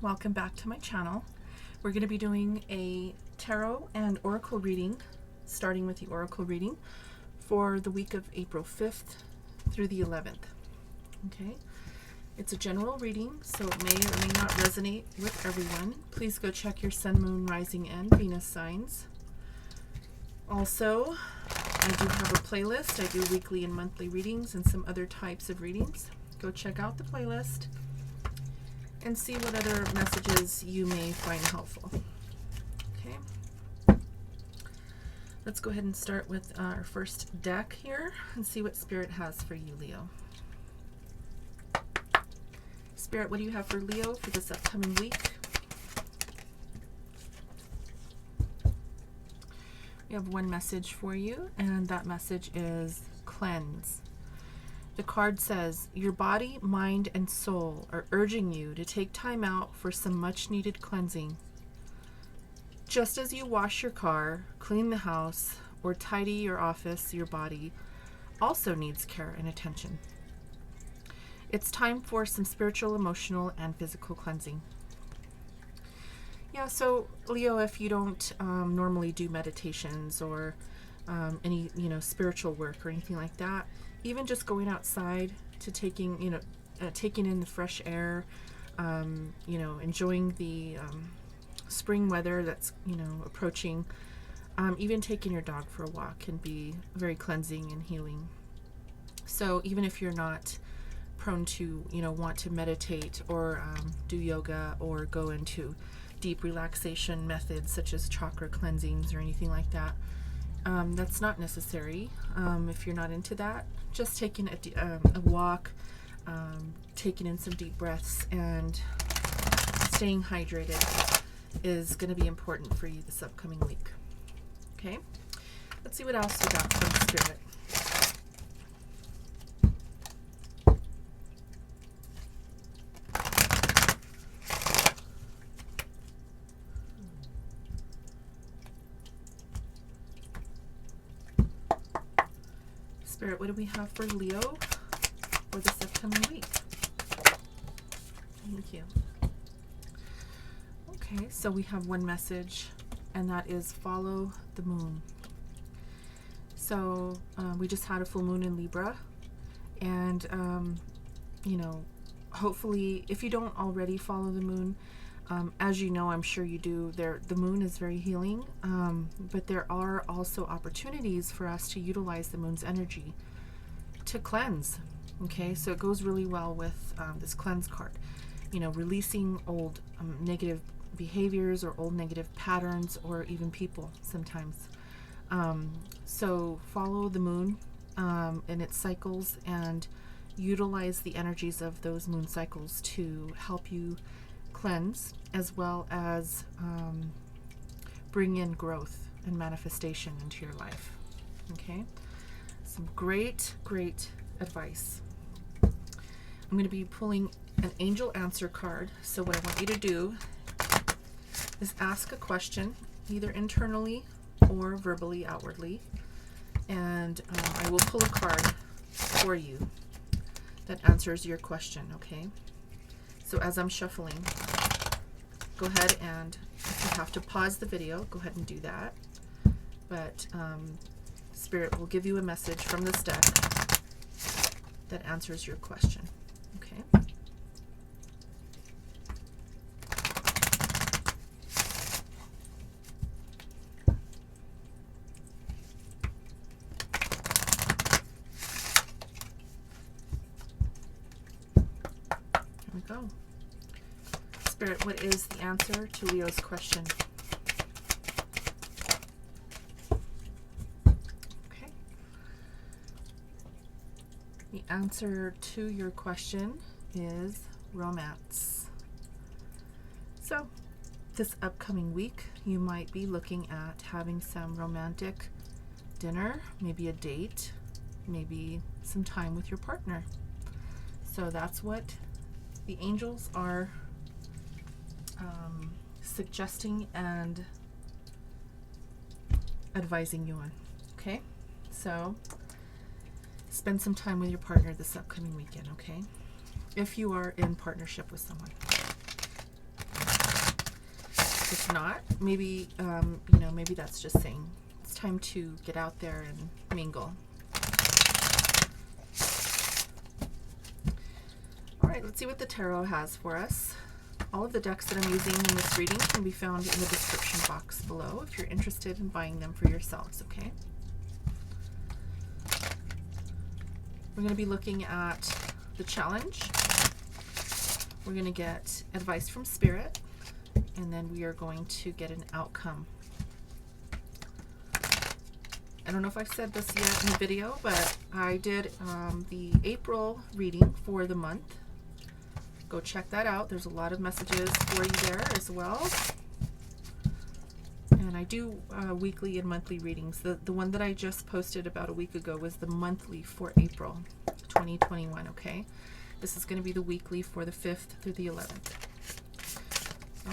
welcome back to my channel. We're going to be doing a tarot and oracle reading, starting with the oracle reading for the week of April 5th through the 11th. Okay, it's a general reading, so it may or may not resonate with everyone. Please go check your sun, moon, rising, and Venus signs. Also, I do have a playlist. I do weekly and monthly readings and some other types of readings. Go check out the playlist and see what other messages you may find helpful. Okay. Let's go ahead and start with our first deck here and see what Spirit has for you, Leo. Spirit, what do you have for Leo for this upcoming week? We have one message for you, and that message is cleanse. The card says, your body, mind, and soul are urging you to take time out for some much-needed cleansing. Just as you wash your car, clean the house, or tidy your office, your body also needs care and attention. It's time for some spiritual, emotional, and physical cleansing. Yeah, so Leo, if you don't normally do meditations or any, spiritual work or anything like that, even just going outside to taking in the fresh air, enjoying the spring weather that's, approaching, even taking your dog for a walk can be very cleansing and healing. So even if you're not prone to, want to meditate or do yoga or go into deep relaxation methods such as chakra cleansings or anything like that, that's not necessary. If you're not into that, just taking a walk, taking in some deep breaths, and staying hydrated is going to be important for you this upcoming week. Okay, let's see what else we got from Spirit. Spirit, what do we have for Leo for this upcoming week? Thank you. Okay, so we have one message, and that is follow the moon. So we just had a full moon in Libra, and hopefully, if you don't already follow the moon, as you know, I'm sure you do, the moon is very healing, but there are also opportunities for us to utilize the moon's energy to cleanse. Okay, so it goes really well with this cleanse card, releasing old negative behaviors or old negative patterns or even people sometimes. So follow the moon and its cycles and utilize the energies of those moon cycles to help you cleanse, as well as bring in growth and manifestation into your life. Okay, some great advice. I'm going to be pulling an angel answer card. So what I want you to do is ask a question, either internally or verbally, outwardly, and I will pull a card for you that answers your question. Okay, so as I'm shuffling, go ahead, and if you have to pause the video, go ahead and do that. But Spirit will give you a message from this deck that answers your question. Okay. Here we go. Spirit, what is the answer to Leo's question? Okay. The answer to your question is romance. So, this upcoming week, you might be looking at having some romantic dinner, maybe a date, maybe some time with your partner. So that's what the angels are suggesting and advising you on. Okay, so spend some time with your partner this upcoming weekend. Okay, if you are in partnership with someone. If not, maybe, maybe that's just saying it's time to get out there and mingle. All right, let's see what the tarot has for us. All of the decks that I'm using in this reading can be found in the description box below if you're interested in buying them for yourselves, okay? We're going to be looking at the challenge. We're going to get advice from Spirit, and then we are going to get an outcome. I don't know if I've said this yet in the video, but I did the April reading for the month. Go check that out. There's a lot of messages for you there as well. And I do weekly and monthly readings. The one that I just posted about a week ago was the monthly for April 2021, okay? This is going to be the weekly for the 5th through the 11th.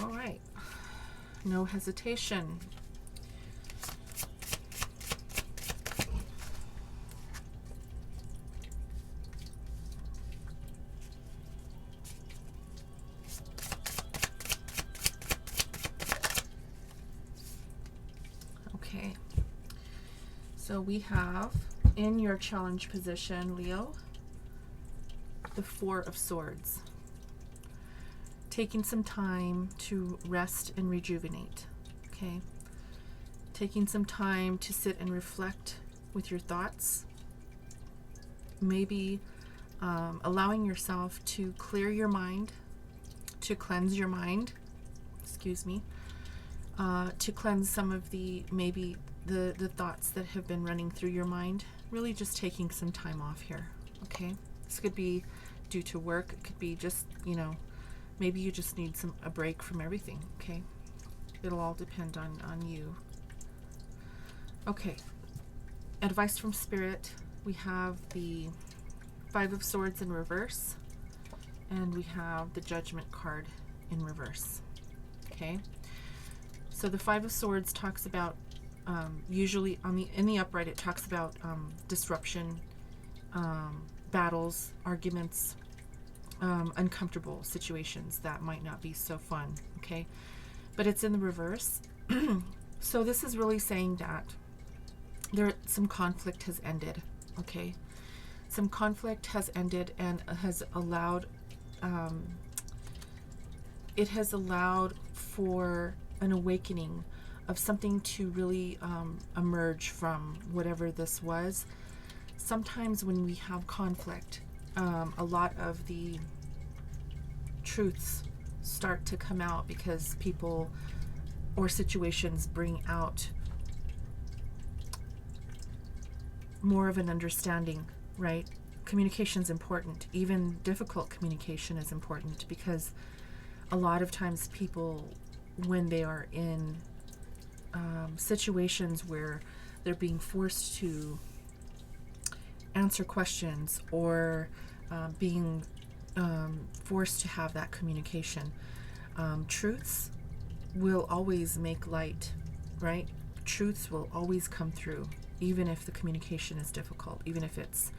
All right. No hesitation. Okay, so we have in your challenge position, Leo, the Four of Swords. Taking some time to rest and rejuvenate, okay? Taking some time to sit and reflect with your thoughts. Maybe allowing yourself to clear your mind, to cleanse your mind, excuse me, to cleanse some of the thoughts that have been running through your mind. Really just taking some time off here, okay? This could be due to work. It could be just, maybe you just need a break from everything, okay? It'll all depend on you. Okay, advice from Spirit. We have the Five of Swords in reverse, and we have the Judgment card in reverse, okay? So the Five of Swords talks about, usually in the upright, it talks about disruption, battles, arguments, uncomfortable situations that might not be so fun, okay? But it's in the reverse. So this is really saying that some conflict has ended, okay? Some conflict has ended and has allowed, it has allowed for an awakening of something to really emerge from whatever this was. Sometimes when we have conflict, a lot of the truths start to come out because people or situations bring out more of an understanding, right? Communication is important. Even difficult communication is important, because a lot of times people, when they are in situations where they're being forced to answer questions or being forced to have that communication, truths will always make light, right? Truths will always come through, even if the communication is difficult, even if it's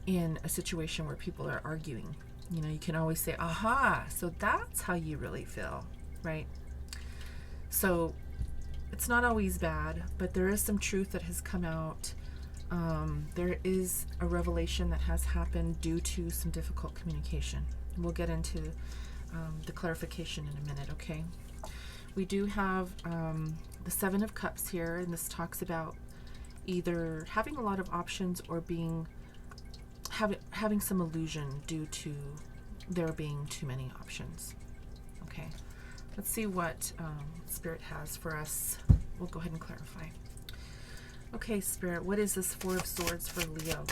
in a situation where people are arguing. You can always say, aha, so that's how you really feel, right? So it's not always bad, but there is some truth that has come out. There is a revelation that has happened due to some difficult communication. We'll get into the clarification in a minute, okay? We do have the Seven of Cups here, and this talks about either having a lot of options or having some illusion due to there being too many options. Okay, let's see what Spirit has for us. We'll go ahead and clarify. Okay, Spirit, what is this Four of Swords for Leo?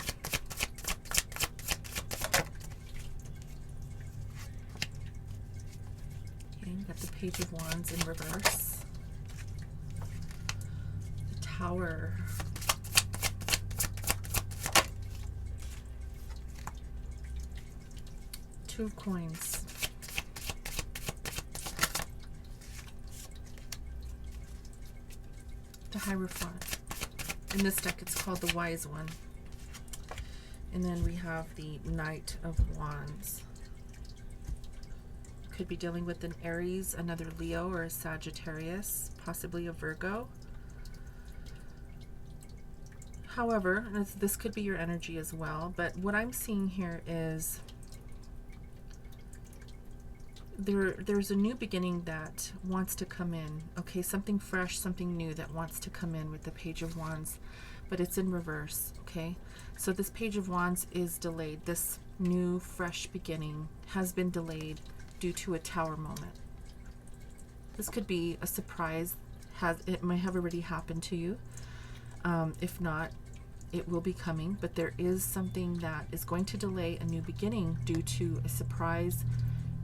Okay, you got the Page of Wands in reverse. The Tower. Two of Coins. The Hierophant. In this deck, it's called the Wise One. And then we have the Knight of Wands. could be dealing with an Aries, another Leo, or a Sagittarius, possibly a Virgo. However, this could be your energy as well, but what I'm seeing here is there's a new beginning that wants to come in, okay? Something fresh, something new that wants to come in with the Page of Wands, but it's in reverse, okay? So this Page of Wands is delayed. This new, fresh beginning has been delayed due to a Tower moment. This could be a surprise. It might have already happened to you. If not, it will be coming, but there is something that is going to delay a new beginning due to a surprise,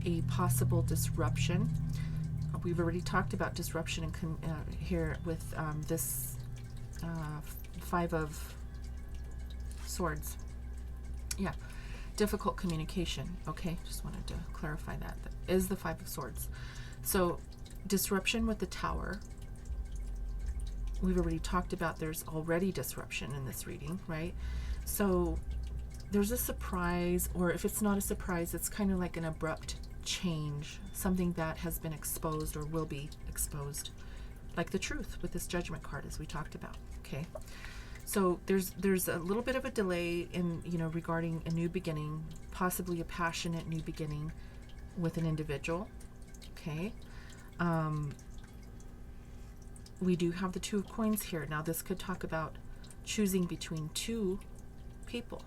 a possible disruption. We've already talked about disruption here with this Five of Swords. Yeah, difficult communication. Okay, just wanted to clarify that. That is the Five of Swords. So disruption with the Tower. We've already talked about there's already disruption in this reading, right? So there's a surprise, or if it's not a surprise, it's kind of like an abrupt change, something that has been exposed or will be exposed, like the Truth with this Judgment card, as we talked about. Okay, so there's a little bit of a delay in, regarding a new beginning, possibly a passionate new beginning with an individual. Okay, we do have the Two of Coins here. Now this could talk about choosing between two people.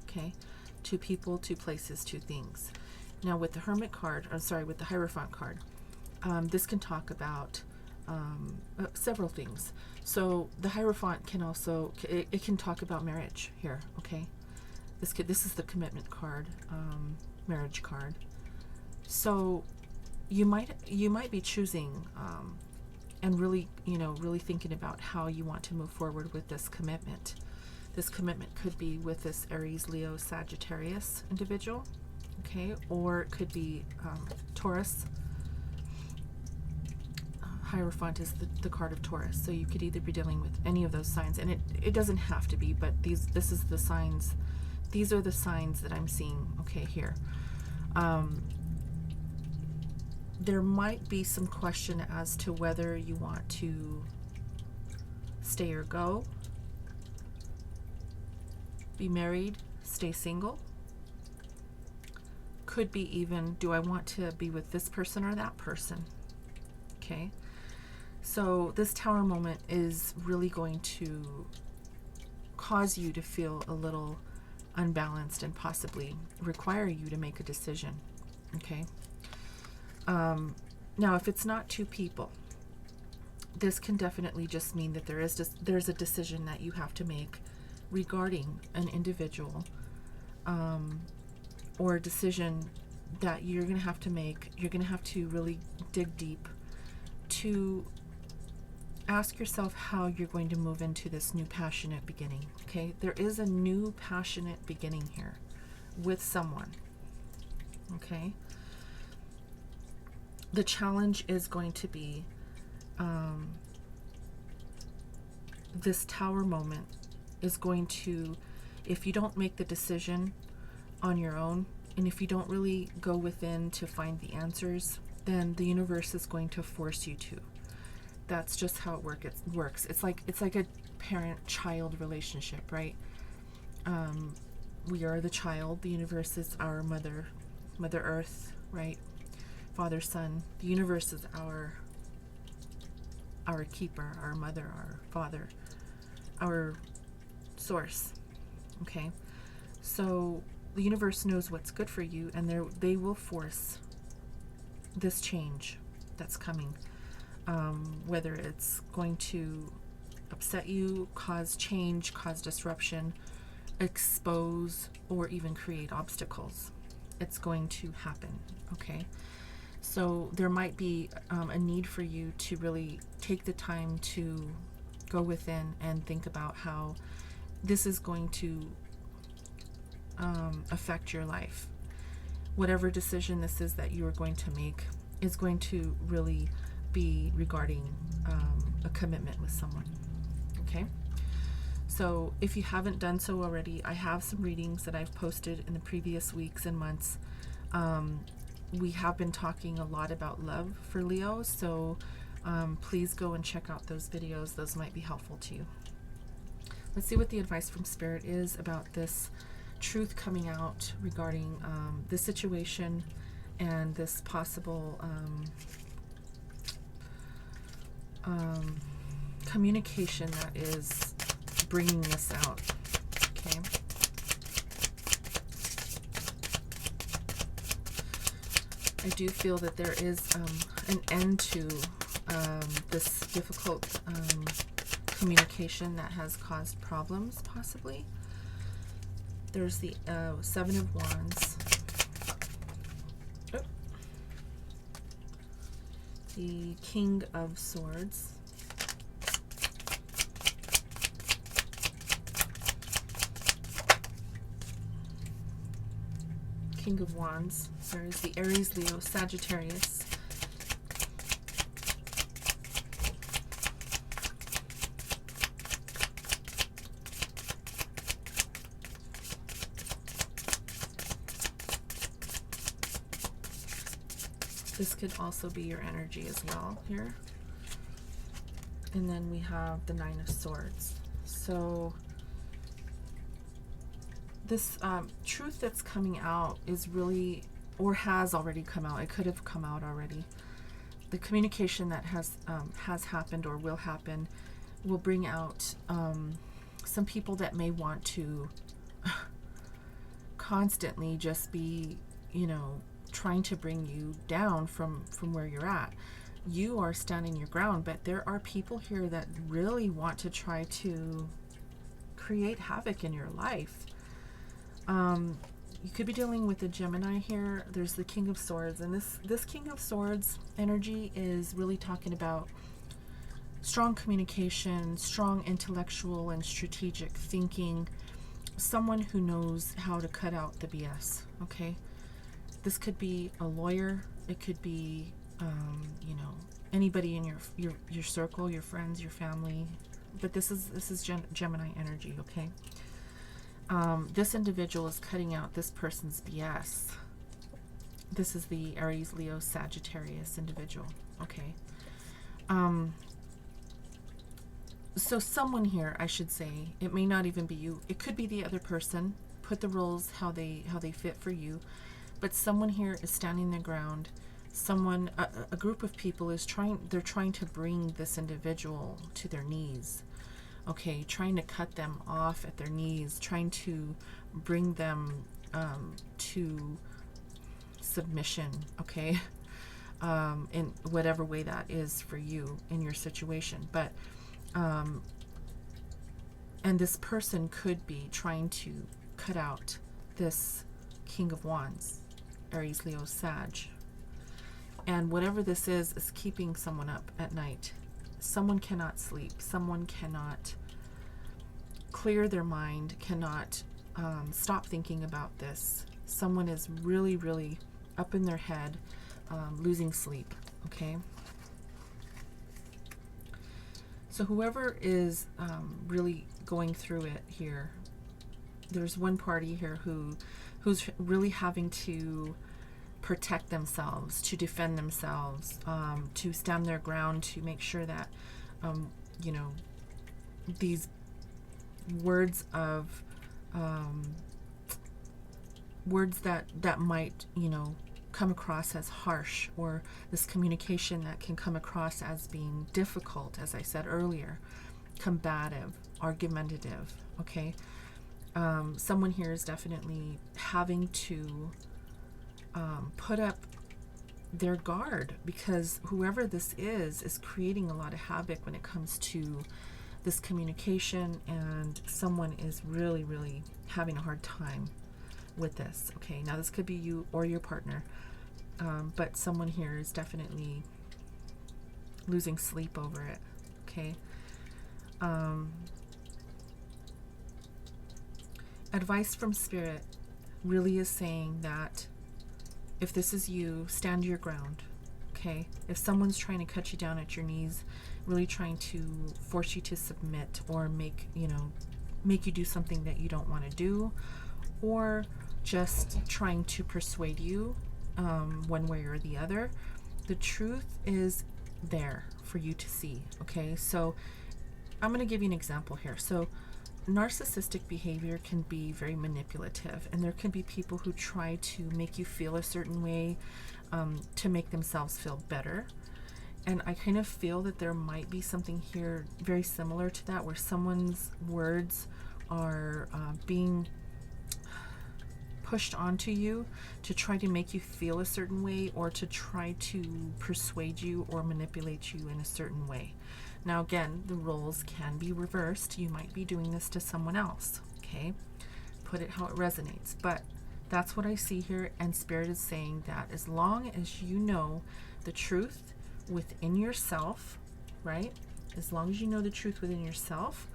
Okay, two people, two places, two things. Now with the Hermit card, with the Hierophant card, this can talk about several things. So the Hierophant can also, it can talk about marriage here. Okay, this is the Commitment card, marriage card. So you might be choosing and really thinking about how you want to move forward with this commitment. This commitment could be with this Aries, Leo, Sagittarius individual, okay, or it could be Taurus. Hierophant is the card of Taurus, so you could either be dealing with any of those signs, and it doesn't have to be, but this is the signs. These are the signs that I'm seeing, okay, here. There might be some question as to whether you want to stay or go, be married, stay single. Could be even, do I want to be with this person or that person? Okay, so this Tower moment is really going to cause you to feel a little unbalanced and possibly require you to make a decision. Okay, now if it's not two people, this can definitely just mean that there's a decision that you have to make regarding an individual, or a decision that you're going to have to make. You're going to have to really dig deep to ask yourself how you're going to move into this new passionate beginning. Okay, there is a new passionate beginning here with someone. Okay, the challenge is going to be this Tower moment is going to, if you don't make the decision on your own, and if you don't really go within to find the answers, then the universe is going to force you to. That's just how it works. It's like a parent-child relationship, right? We are the child. The universe is our mother Earth, right? Father, Son. The universe is our keeper, our mother, our father, our source. Okay, so the universe knows what's good for you, and they will force this change that's coming, whether it's going to upset you, cause change, cause disruption, expose, or even create obstacles. It's going to happen. Okay, so there might be a need for you to really take the time to go within and think about how this is going to affect your life. Whatever decision this is that you are going to make is going to really be regarding a commitment with someone. Okay, so if you haven't done so already, I have some readings that I've posted in the previous weeks and months. we have been talking a lot about love for Leo, so please go and check out those videos. Those might be helpful to you. Let's see what the advice from Spirit is about this truth coming out regarding the situation and this possible communication that is bringing this out. Okay. I do feel that there is an end to this difficult communication that has caused problems, possibly. There's the Seven of Wands. Oh. The King of Swords. King of Wands. There is the Aries, Leo, Sagittarius. This could also be your energy as well here. And then we have the Nine of Swords. So this truth that's coming out is really, or has already come out. It could have come out already. The communication that has happened or will happen will bring out some people that may want to constantly just be, you know, trying to bring you down from where you're at. You are standing your ground, but there are people here that really want to try to create havoc in your life. You could be dealing with a Gemini here. There's the King of Swords, and this King of Swords energy is really talking about strong communication, strong intellectual and strategic thinking, someone who knows how to cut out the BS. Okay, this could be a lawyer. It could be you know, anybody in your circle, your friends, your family, but this is Gemini energy. Okay. This individual is cutting out this person's BS. This is the Aries, Leo, Sagittarius individual. Okay. So someone here, I should say, it may not even be you. It could be the other person. Put the roles how they fit for you. But someone here is standing their ground. Someone, a group of people is they're trying to bring this individual to their knees. Okay, trying to cut them off at their knees, trying to bring them to submission, okay, in whatever way that is for you in your situation. But and this person could be trying to cut out this King of Wands, Aries, Leo, Sag. And whatever this is keeping someone up at night. Someone cannot sleep. Someone cannot clear their mind, cannot stop thinking about this. Someone is really, really up in their head, losing sleep. Okay. So whoever is really going through it here, there's one party here who's really having to protect themselves, to defend themselves, to stand their ground, to make sure that you know, these words of words that might, you know, come across as harsh, or this communication that can come across as being difficult, as I said earlier, combative, argumentative. Okay. Someone here is definitely having to put up their guard, because whoever this is creating a lot of havoc when it comes to this communication, and someone is really, really having a hard time with this. Okay, now this could be you or your partner, but someone here is definitely losing sleep over it. Okay. Advice from Spirit really is saying that if this is you, stand your ground. Okay, if someone's trying to cut you down at your knees, really trying to force you to submit, or make you do something that you don't want to do, or just trying to persuade you one way or the other. The truth is there for you to see. Okay, so I'm going to give you an example here. So narcissistic behavior can be very manipulative, and there can be people who try to make you feel a certain way, to make themselves feel better. And I kind of feel that there might be something here very similar to that, where someone's words are being pushed onto you to try to make you feel a certain way, or to try to persuade you or manipulate you in a certain way. Now again, the roles can be reversed. You might be doing this to someone else, okay? Put it how it resonates. But that's what I see here, and Spirit is saying that as long as you know the truth within yourself, right? As long as you know the truth within yourself,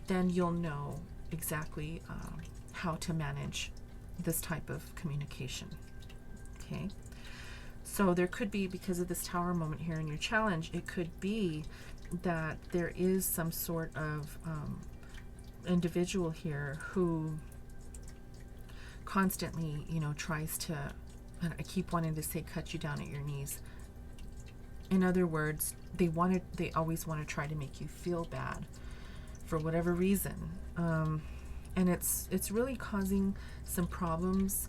then you'll know exactly how to manage this type of communication. Okay, so there could be, because of this Tower moment here in your challenge, it could be that there is some sort of individual here who constantly, tries to, and I keep wanting to say, cut you down at your knees. In other words, they always want to try to make you feel bad for whatever reason, and it's really causing some problems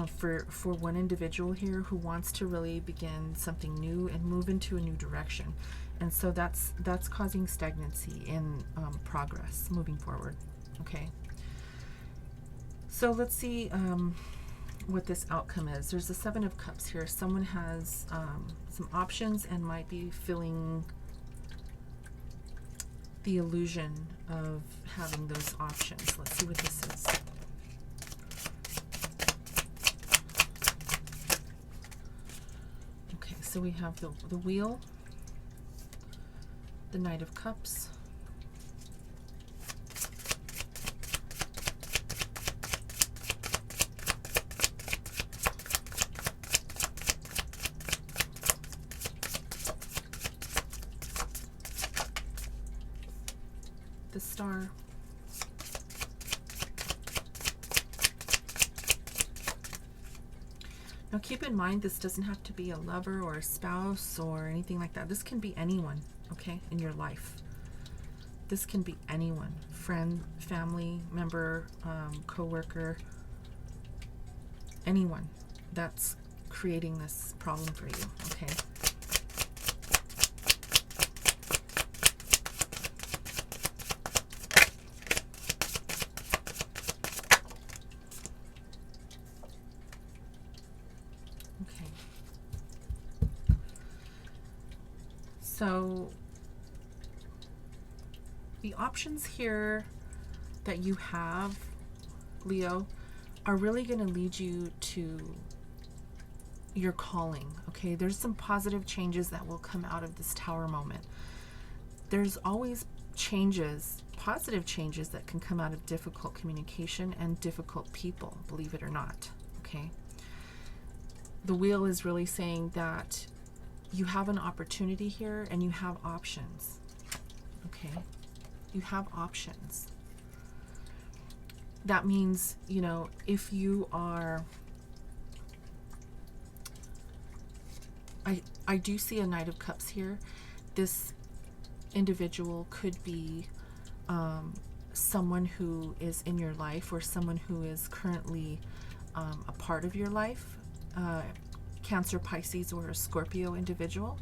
for one individual here who wants to really begin something new and move into a new direction, and so that's causing stagnancy in progress moving forward. Okay, so let's see what this outcome is. There's the Seven of Cups here. Someone has some options and might be feeling the illusion of having those options. Let's see what this is. Okay, so we have the Wheel, the Knight of Cups, the Star, now keep in mind, this doesn't have to be a lover or a spouse or anything like that. This can be anyone, okay, in your life. This can be anyone, friend, family member, co-worker, anyone that's creating this problem for you, okay? So the options here that you have, Leo, are really going to lead you to your calling. Okay, there's some positive changes that will come out of this Tower moment. There's always changes, positive changes, that can come out of difficult communication and difficult people, believe it or not. Okay, the Wheel is really saying that you have an opportunity here and you have options. Okay, you have options. That means, if you are, I do see a Knight of Cups here. This individual could be someone who is in your life, or someone who is currently a part of your life. Cancer, Pisces, or a Scorpio individual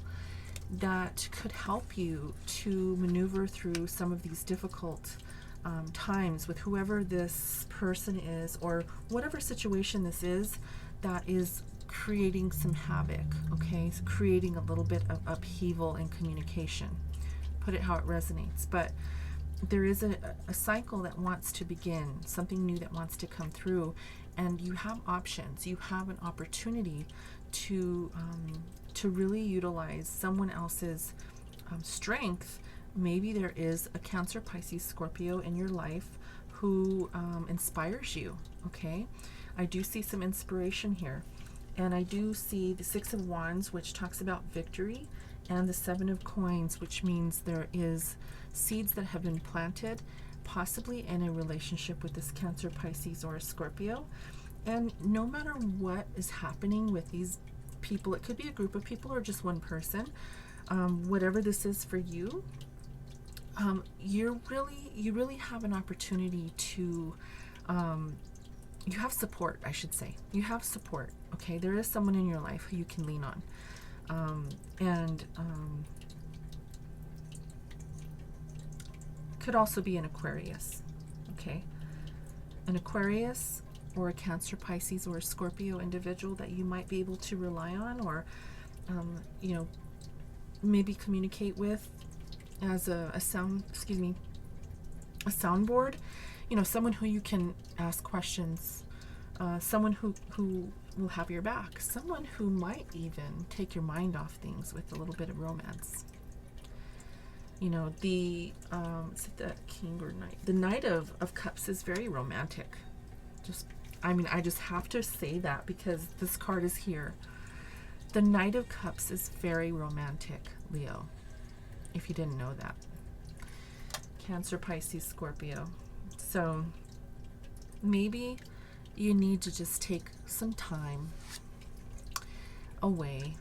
that could help you to maneuver through some of these difficult times with whoever this person is, or whatever situation this is that is creating some havoc, okay? So creating a little bit of upheaval in communication. Put it how it resonates. But there is a cycle that wants to begin, something new that wants to come through, and you have options. You have an opportunity to really utilize someone else's strength. Maybe there is a Cancer, Pisces, Scorpio in your life who inspires you. Okay, I do see some inspiration here, and I do see the Six of Wands, which talks about victory, and the Seven of Coins, which means there is seeds that have been planted, possibly in a relationship with this Cancer, Pisces, or a Scorpio. And no matter what is happening with these people. It could be a group of people or just one person. Whatever this is for you, you really have an opportunity to, you have support, I should say. You have support, okay? There is someone in your life who you can lean on. Could also be an Aquarius, okay? An Aquarius or a Cancer, Pisces, or a Scorpio individual that you might be able to rely on, or, you know, maybe communicate with as a soundboard, you know, someone who you can ask questions, someone who will have your back, someone who might even take your mind off things with a little bit of romance. You know, is it the King or Knight? The Knight of Cups is very romantic. I just have to say that because this card is here. The Knight of Cups is very romantic, Leo, if you didn't know that. Cancer, Pisces, Scorpio. So maybe you need to just take some time away.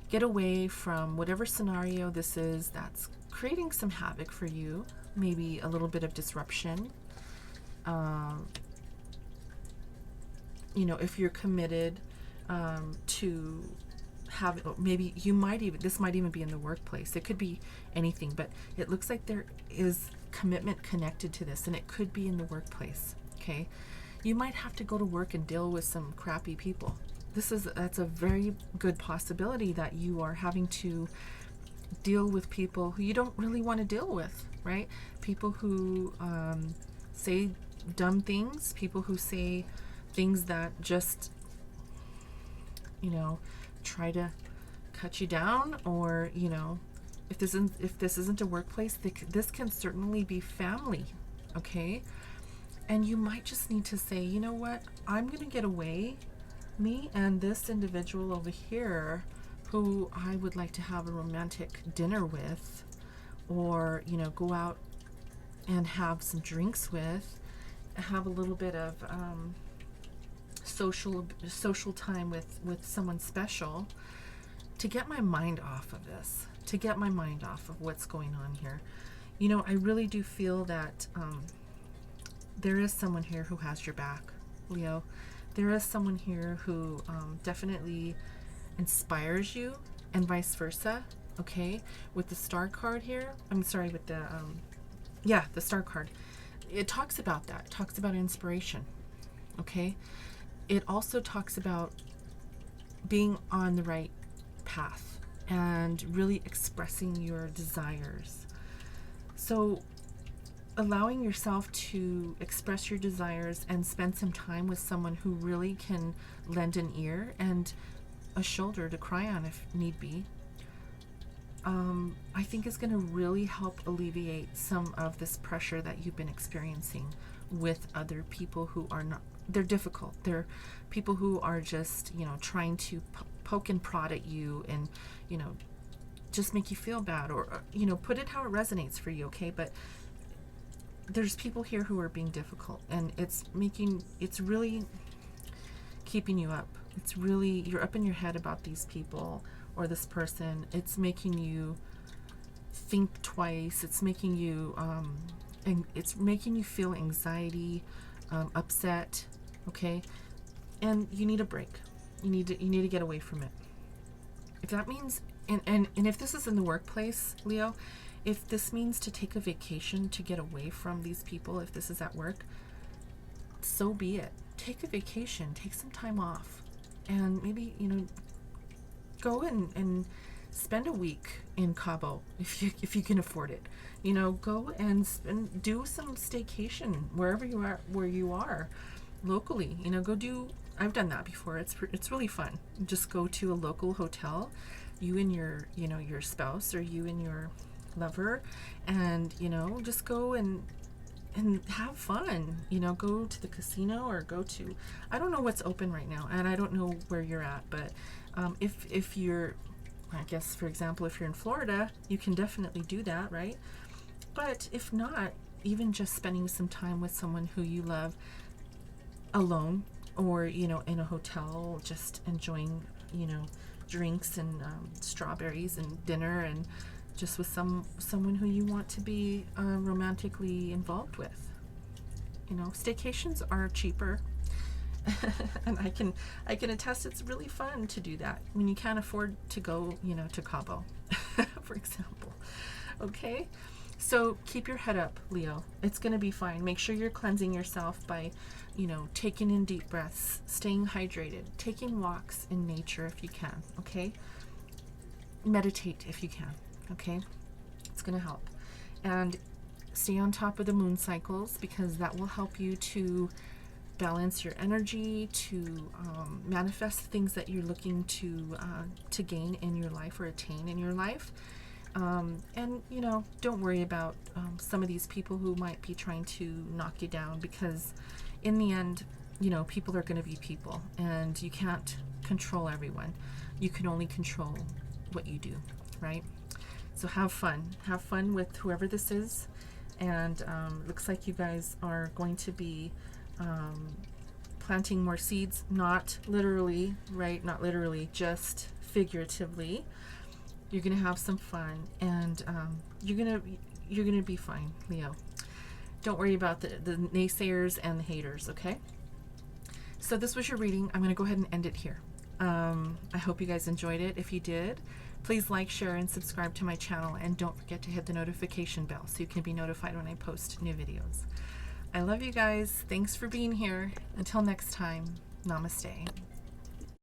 Get away from whatever scenario this is that's creating some havoc for you. Maybe a little bit of disruption. You know, if you're committed to have, maybe you might even, this might even be in the workplace. It could be anything, but it looks like there is commitment connected to this, and it could be in the workplace. Okay, you might have to go to work and deal with some crappy people. That's a very good possibility that you are having to deal with people who you don't really want to deal with, right? People who say dumb things, people who say things that just, you know, try to cut you down, or, you know, if this isn't a workplace, this can certainly be family, okay? And you might just need to say, you know what, I'm gonna get away, me and this individual over here who I would like to have a romantic dinner with, or, you know, go out and have some drinks with, have a little bit of social time with someone special, to get my mind off of this, to get my mind off of what's going on here. You know, I really do feel that there is someone here who has your back, Leo. There is someone here who definitely inspires you, and vice versa, okay? With the Star card here, I'm sorry, with the the Star card, it talks about that. It talks about inspiration, okay? It also talks about being on the right path and really expressing your desires. So allowing yourself to express your desires and spend some time with someone who really can lend an ear and a shoulder to cry on if need be, I think is going to really help alleviate some of this pressure that you've been experiencing with other people who are not, they're difficult. They're people who are just, you know, trying to poke and prod at you and, you know, just make you feel bad, or, you know, put it how it resonates for you, okay? But there's people here who are being difficult, and it's really keeping you up. It's really, you're up in your head about these people or this person. It's making you think twice. It's making you feel anxiety, upset, okay? And you need a break. You need to get away from it. If that means, and if this is in the workplace, Leo, if this means to take a vacation to get away from these people, if this is at work, so be it. Take a vacation, take some time off, and maybe, you know, go and spend a week in Cabo if you can afford it. You know, go and do some staycation where you are locally. You know, I've done that before. It's really fun. Just go to a local hotel, you and your spouse, or you and your lover, and, you know, just go and have fun. You know, go to the casino, or go to, I don't know what's open right now, and I don't know where you're at, but if you're, I guess, for example, if you're in Florida, you can definitely do that, right? But if not, even just spending some time with someone who you love alone, or, you know, in a hotel, just enjoying you know, drinks and strawberries and dinner, and just with someone who you want to be romantically involved with. You know, staycations are cheaper. And I can attest it's really fun to do that when you can't afford to go, you know, to Cabo, for example. Okay? So keep your head up, Leo. It's going to be fine. Make sure you're cleansing yourself by, you know, taking in deep breaths, staying hydrated, taking walks in nature if you can, okay? Meditate if you can, okay? It's going to help. And stay on top of the moon cycles, because that will help you to balance your energy, to manifest things that you're looking to gain in your life or attain in your life. And, you know, don't worry about some of these people who might be trying to knock you down, because in the end, you know, people are going to be people, and you can't control everyone. You can only control what you do, right? So have fun. Have fun with whoever this is. And looks like you guys are going to be planting more seeds, not literally, right? Not literally, just figuratively. You're gonna have some fun, and you're gonna be fine, Leo. Don't worry about the naysayers and the haters, okay? So this was your reading. I'm gonna go ahead and end it here. I hope you guys enjoyed it. If you did, please like, share, and subscribe to my channel, and don't forget to hit the notification bell so you can be notified when I post new videos. I love you guys. Thanks for being here. Until next time, namaste.